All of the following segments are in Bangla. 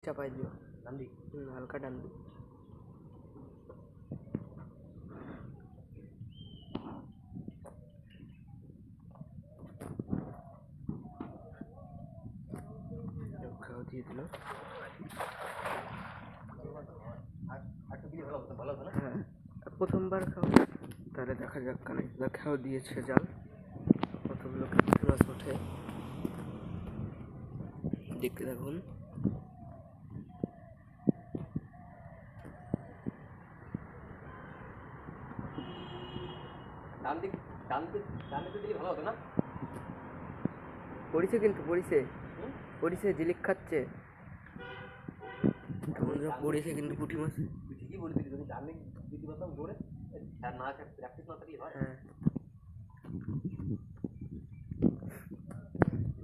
চাপাই দিও, ডান দিক, হালকা ডান দিক। খাওয়া দিয়ে দিল। হ্যাঁ, প্রথমবার খাও, তাহলে দেখা যাক কানে খাওয়া দিয়েছে জাল। প্রথম লোক মাছ ওঠে, দেখতে থাকুন। পড়িছে কিন্তু পড়িছে জিলিক খাচ্ছে, পড়িছে কিন্তু পুঁটি মাছ। হ্যাঁ,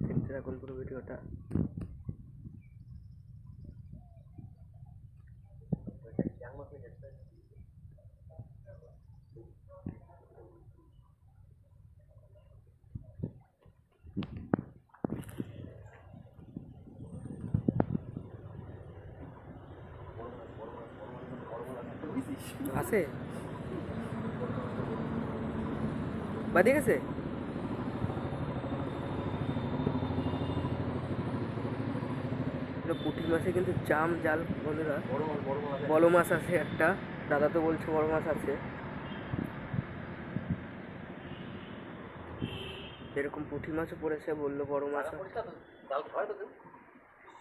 দেখতে থাকুন পুরো ভিডিওটা। আছে বাদে গেছে। পুঁটি মাছে কিন্তু জাম জাল বন্ধুরা, বড় মাছ আছে একটা, দাদা তো বলছে বড় মাছ আছে। এরকম পুঁটি মাছও পড়েছে, বললো বড় মাছ।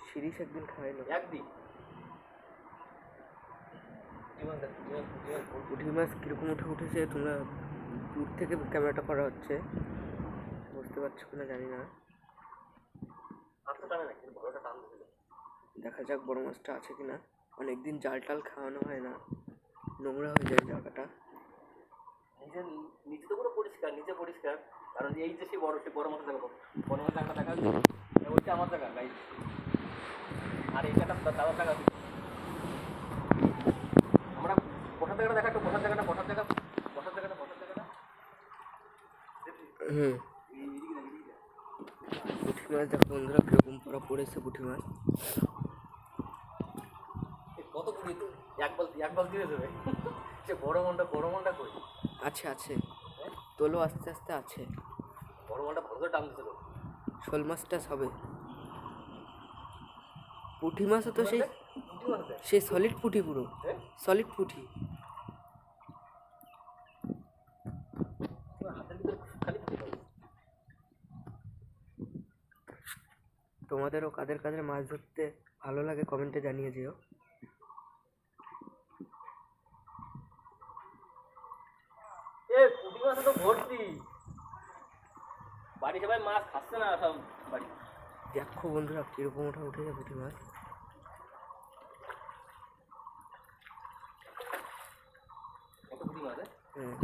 শিরিষ একদিন খাইলো। পুঁটি মাছ কিরকম উঠেছে তোমরা দূর থেকে ক্যামেরাটা করা হচ্ছে, বুঝতে পারছো কিনা জানি না। দেখা যাক বড় মাছটা আছে কিনা। অনেকদিন জাল টাল খাওয়ানো হয় না, নোংরা হয়ে যায় জায়গাটা। নিচে তো পুরো পরিষ্কার, নিচে পরিষ্কার, কারণ এই যে সেই বড় মাছ দেখাবো, বড় মাছ জায়গাটা দেখা যাচ্ছে, ওইটা আমার জায়গা গাই, আর এইটা দাদার জায়গা। আমরা বসার জায়গাটা দেখা, বসার জায়গাটা পুঁটি মাছ দেখো বন্ধুরা কিরকম পড়া পড়েছে পুঁটি মাছ। কত পুঁটি তো এক বাল দিয়ে দেবে। সে বড় মনটা কই আছে তোলো, আস্তে আস্তে আছে। বড় মনটা ভালো টান দিছিল, শোল মাছটা হবে। পুঁটি মাছও তো সেই সলিড পুঁটি, পুরো সলিড পুঁটি। তোমাদেরও কাদের কাদের মাছ ধরতে ভালো লাগে কমেন্টে জানিয়ে দিও। পুঁটি মাছ তো ভর্তি, বাড়ি সবাই মাছ খাচ্ছে না সব বাড়ি। দেখো বন্ধুরা কিরকম উঠেছে পুঁটি মাছ। কত পুঁটি মাছ? হ্যাঁ।